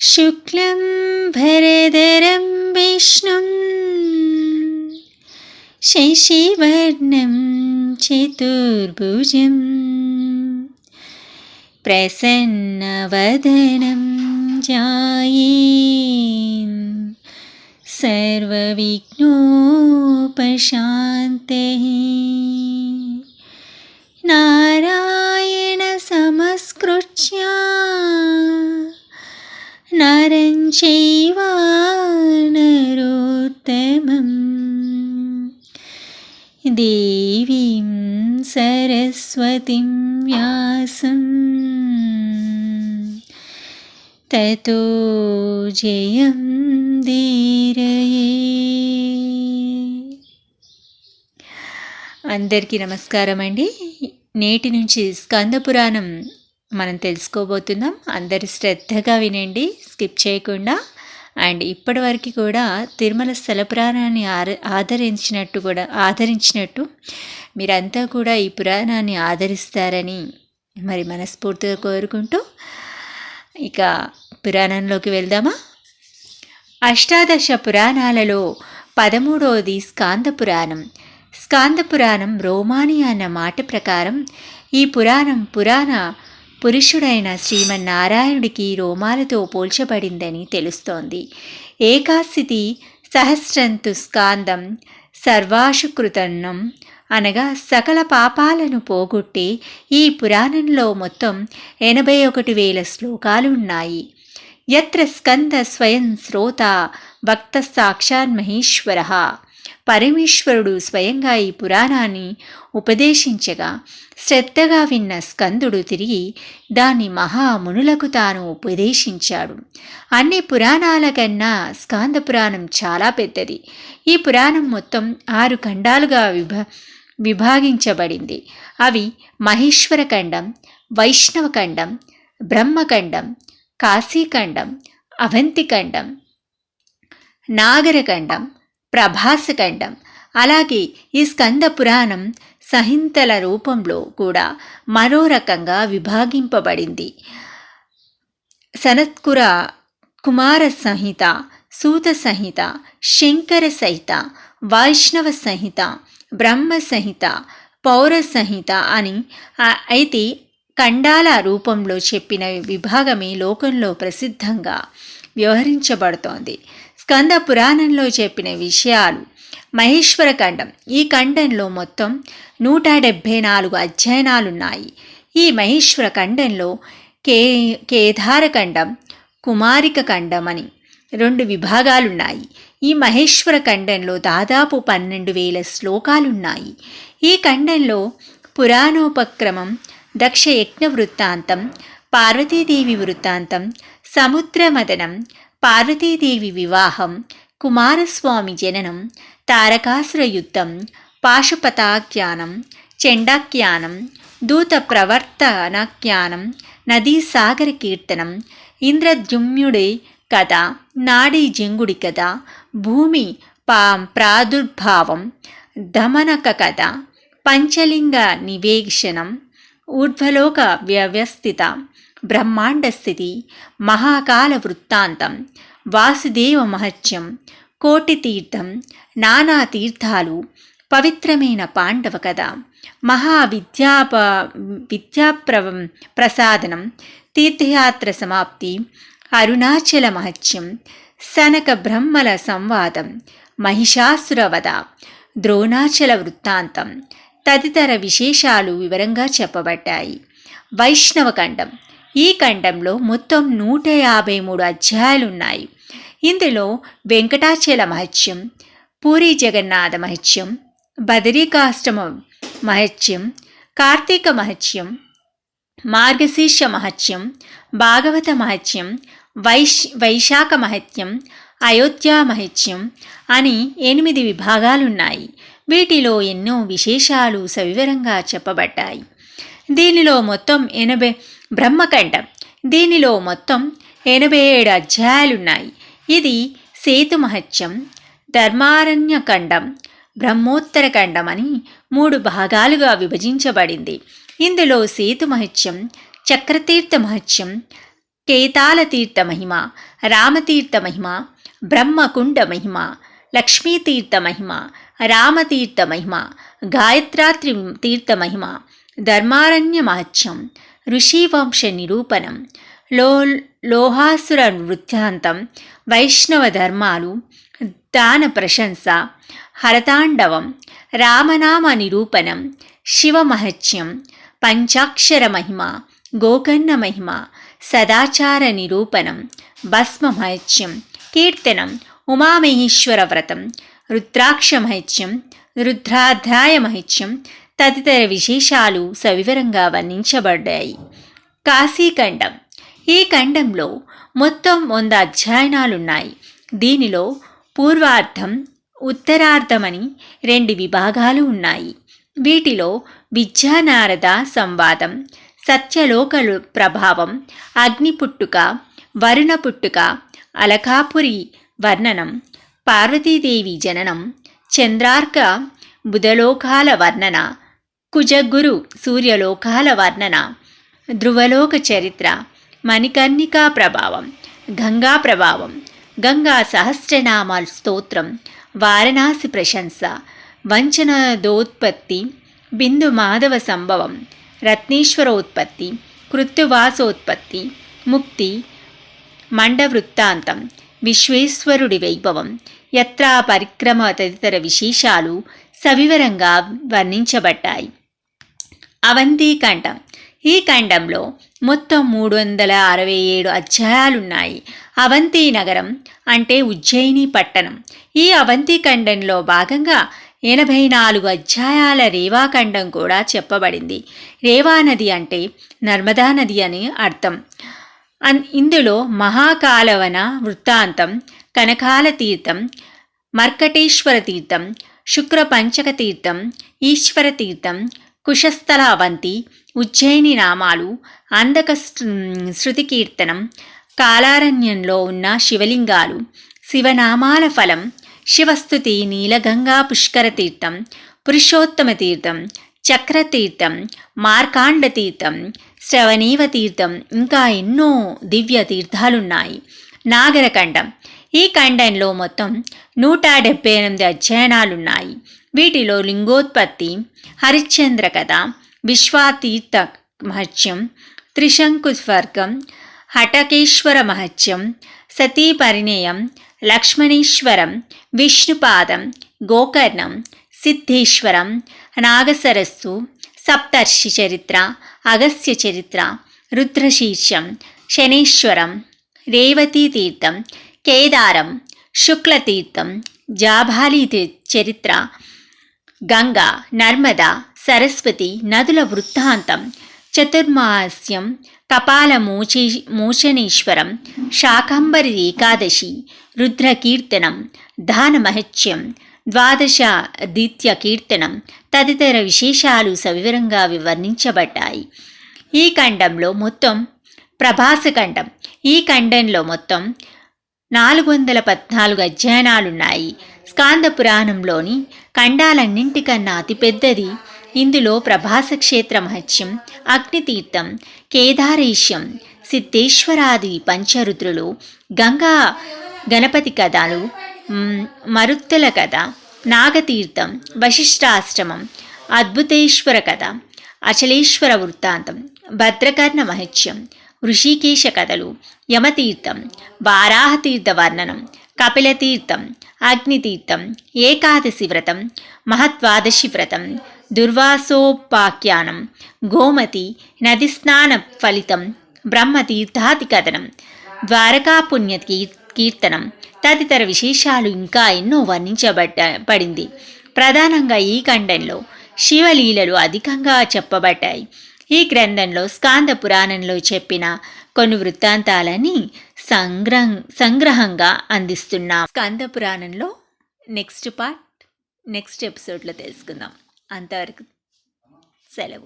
शुक्लं भरदरं विष्णुं शशिवर्णं चतुर्भुजं प्रसन्नवदनं ध्यायेत् सर्वविघ्नोपशान्तये। नारायणसमस्कृत्य नरं चैव नरोत्तमं देवीं सरस्वतीं व्यासं ततो जयं धीरये। అందరికీ నమస్కారం అండి. నేటి నుంచి స్కంద పురాణం మనం తెలుసుకోబోతున్నాం. అందరు శ్రద్ధగా వినండి, స్కిప్ చేయకుండా. అండ్ ఇప్పటివరకు కూడా తిరుమల స్థల పురాణాన్ని ఆదరించినట్టు మీరంతా కూడా ఈ పురాణాన్ని ఆదరిస్తారని మరి మనస్ఫూర్తిగా కోరుకుంటూ ఇక పురాణంలోకి వెళ్దామా. అష్టాదశ పురాణాలలో 13వది స్కాంద పురాణం. స్కాంద పురాణం రోమాని అన్న మాట ప్రకారం ఈ పురాణ పురుషుడైన శ్రీమన్నారాయణుడికి రోమాలతో పోల్చబడిందని తెలుస్తోంది. ఏకాశితి సహస్రంతు స్కాందం సర్వాశుకృతన్నం అనగా సకల పాపాలను పోగొట్టి ఈ పురాణంలో మొత్తం 81,000 శ్లోకాలు ఉన్నాయి. యత్ర స్కంద స్వయం శ్రోత భక్త సాక్షాన్ మహేశ్వరః. పరమేశ్వరుడు స్వయంగా ఈ పురాణాన్ని ఉపదేశించగా శ్రద్ధగా విన్న స్కందుడు తిరిగి దాన్ని మహామునులకు తాను ఉపదేశించాడు. అన్ని పురాణాల కన్నా స్కాంద పురాణం చాలా పెద్దది. ఈ పురాణం మొత్తం 6 ఖండాలుగా విభాగించబడింది. అవి మహేశ్వరఖండం, వైష్ణవఖండం, బ్రహ్మఖండం, కాశీఖండం, అవంతిఖండం, నాగరఖండం, ప్రభాసఖండం. అలాగే ఈ స్కంద పురాణం సంహితల రూపంలో కూడా మరో రకంగా విభాగింపబడింది. సనత్కుర కుమార సంహిత, సూత సంహిత, శంకర సంహిత, వైష్ణవ సంహిత, బ్రహ్మ సంహిత, పౌర సంహిత అని. అయితే ఖండాల రూపంలో చెప్పిన విభాగమే లోకంలో ప్రసిద్ధంగా వ్యవహరించబడుతోంది. స్కంద పురాణంలో చెప్పిన విషయాలు. మహేశ్వర ఖండం. ఈ ఖండంలో మొత్తం 174 అధ్యయనాలున్నాయి. ఈ మహేశ్వర ఖండంలో కేదారఖండం, కుమారిక ఖండం అని 2 విభాగాలున్నాయి. ఈ మహేశ్వర ఖండంలో దాదాపు 12,000 శ్లోకాలున్నాయి. ఈ ఖండంలో పురాణోపక్రమం, దక్ష యజ్ఞ వృత్తాంతం, పార్వతీదేవి వృత్తాంతం, సముద్రమదనం, పార్వతీదేవి వివాహం, కుమారస్వామి జననం, తారకాసుర యుద్ధం, పాశుపతాఖ్యానం, చండాఖ్యానం, దూత ప్రవర్తనాఖ్యానం, నదీసాగర కీర్తనం, ఇంద్రద్యుమ్నుడి కథ, నాడీ జంగుడి కథ, భూమి ప్రాదుర్భావం, దమనక కథ, పంచలింగ నివేశనం, ఊర్ధ్వలోక వ్యవస్థిత, బ్రహ్మాండ స్థితి, మహాకాల వృత్తాంతం, వాసుదేవ మహత్యం, కోటి తీర్థం, నానా తీర్థాలు, పవిత్రమైన పాండవ కథ, ప్రసాదనం, తీర్థయాత్ర సమాప్తి, అరుణాచల మహత్యం, సనక బ్రహ్మల సంవాదం, మహిషాసురవధ, ద్రోణాచల వృత్తాంతం తదితర విశేషాలు వివరంగా చెప్పబడ్డాయి. వైష్ణవ ఖండం. ఈ ఖండంలో మొత్తం 153 అధ్యాయాలున్నాయి. ఇందులో వెంకటాచల మహత్యం, పూరి జగన్నాథ మహత్యం, బదరికాష్టమ మహత్యం, కార్తీక మహత్యం, మార్గశీర్ష మహత్యం, భాగవత మహత్యం, వైశాఖ మహత్యం, అయోధ్య మహత్యం అని 8 విభాగాలున్నాయి. వీటిలో ఎన్నో విశేషాలు సవివరంగా చెప్పబడ్డాయి. దీనిలో మొత్తం బ్రహ్మఖండం. దీనిలో మొత్తం 87 అధ్యాయాలున్నాయి. ఇది సేతు మహత్యం, ధర్మారణ్యఖండం, బ్రహ్మోత్తరఖండం అని 3 భాగాలుగా విభజించబడింది. ఇందులో సేతు మహత్యం, చక్రతీర్థ మహత్యం, కేతాలతీర్థ మహిమ, రామతీర్థ మహిమ, బ్రహ్మకుండ మహిమ, లక్ష్మీతీర్థ మహిమ, రామతీర్థ మహిమ, గాయత్రాత్రి తీర్థ మహిమ, ధర్మారణ్య మహత్యం, ఋషివంశ నిరూపణం, లోహాసుర వృత్తాంతం, వైష్ణవ ధర్మాలు, దాన ప్రశంస, హరతాండవం, రామనామ నిరూపణం, శివమహత్యం, పంచాక్షర మహిమ, గోకర్ణ మహిమ, సదాచార నిరూపణం, భస్మమహత్యం, కీర్తనం, ఉమామహేశ్వర వ్రతం, రుద్రాక్షమహత్యం, రుద్రాధ్యాయ మహత్యం తదితర విశేషాలు సవివరంగా వర్ణించబడ్డాయి. కాశీఖండం. ఈ ఖండంలో మొత్తం 100 అధ్యయనాలున్నాయి. దీనిలో పూర్వార్ధం, ఉత్తరార్ధమని 2 విభాగాలు ఉన్నాయి. వీటిలో విద్యానారద సంవాదం, సత్యలోక ప్రభావం, అగ్ని పుట్టుక, వరుణ పుట్టుక, అలకాపురి వర్ణనం, పార్వతీదేవి జననం, చంద్రార్క బుధలోకాల వర్ణన, కుజగురు సూర్యలోకాల వర్ణన, ధ్రువలోక చరిత్ర, మణికర్ణికా ప్రభావం, గంగా ప్రభావం, గంగా సహస్రనామాల స్తోత్రం, వారణాసి ప్రశంస, వంచనదోత్పత్తి, బిందు మాధవ సంభవం, రత్నేశ్వరోత్పత్తి, కృత్తువాసోత్పత్తి, ముక్తి, మండవృత్తాంతం, విశ్వేశ్వరుడి వైభవం, యత్రా పరిక్రమ తదితర విశేషాలు సవివరంగా వర్ణించబడ్డాయి. అవంతిఖండం. ఈ ఖండంలో మొత్తం 367 అధ్యాయాలున్నాయి. అవంతి నగరం అంటే ఉజ్జయిని పట్టణం. ఈ అవంతిఖండంలో భాగంగా 84 అధ్యాయాల రేవాఖండం కూడా చెప్పబడింది. రేవా నది అంటే నర్మదా నది అని అర్థం. ఇందులో మహాకాలవన వృత్తాంతం, కనకాల తీర్థం, మర్కటేశ్వర తీర్థం, శుక్ర పంచక తీర్థం, ఈశ్వర తీర్థం, కుశస్థల అవంతి, ఉజ్జయిని నామాలు, అందక శృతి కీర్తనం, కాలారణ్యంలో ఉన్న శివలింగాలు, శివనామాల ఫలం, శివస్తుతి, నీలగంగా పుష్కర తీర్థం, పురుషోత్తమ తీర్థం, చక్రతీర్థం, మార్కాండ తీర్థం, శ్రవణీవ తీర్థం, ఇంకా ఎన్నో దివ్య తీర్థాలున్నాయి. నాగరఖండం. ఈ ఖండంలో మొత్తం 178 అధ్యయనాలున్నాయి. వీటిలో లింగోత్పత్తి, హరిశ్చంద్ర కథ, విశ్వాతీర్థ మహత్యం, త్రిశంకు స్వర్గం, హటకేశ్వర మహత్యం, సతీ పరిణయం, లక్ష్మణేశ్వరం, విష్ణుపాదం, గోకర్ణం, సిద్ధేశ్వరం, నాగసరస్సు, సప్తర్షి చరిత్ర, అగస్త్య చరిత్ర, రుద్రశీర్షం, శనేశ్వరం, రేవతీ తీర్థం, కేదారం, శుక్లతీర్థం, జాబాలి చరిత్ర, గంగా, నర్మద, సరస్వతి నదుల వృత్తాంతం, చతుర్మాస్యం, కపాల మోచనేశ్వరం, శాకంబరి ఏకాదశి, రుద్రకీర్తనం, దానమహత్యం, ద్వాదశాదిత్య కీర్తనం తదితర విశేషాలు సవివరంగా వివరించబడ్డాయి. ఈ ఖండంలో మొత్తం ప్రభాసఖండం. ఈ ఖండంలో మొత్తం 414 అధ్యయనాలున్నాయి. స్కాంద పురాణంలోని ఖండాలన్నింటికన్నా అతిపెద్దది. ఇందులో ప్రభాస క్షేత్ర మహత్యం, అగ్నితీర్థం, కేదారేశ్యం, సిద్ధేశ్వరాది పంచరుద్రులు, గంగా గణపతి కథలు, మరుత్తుల కథ, నాగతీర్థం, వశిష్ఠాశ్రమం, అద్భుతేశ్వర కథ, అచలేశ్వర వృత్తాంతం, భద్రకర్ణ మహత్యం, ఋషికేశ కథలు, యమతీర్థం, వారాహతీర్థ వర్ణనం, కపిలతీర్థం, అగ్నితీర్థం, ఏకాదశి వ్రతం, మహద్వాదశి వ్రతం, దుర్వాసోపాఖ్యానం, గోమతి నది స్నాన ఫలితం, బ్రహ్మతీర్థాది కథనం, ద్వారకా పుణ్య కీర్తనం తదితర విశేషాలు ఇంకా ఎన్నో వర్ణించబడింది. ప్రధానంగా ఈ ఖండంలో శివలీలలు అధికంగా చెప్పబడ్డాయి. ఈ గ్రంథంలో స్కాంద పురాణంలో చెప్పిన కొన్ని వృత్తాంతాలని సంగ్రహంగా అందిస్తున్నాం. స్కాంద పురాణంలో నెక్స్ట్ ఎపిసోడ్లో తెలుసుకుందాం. అంతవరకు సెలవు.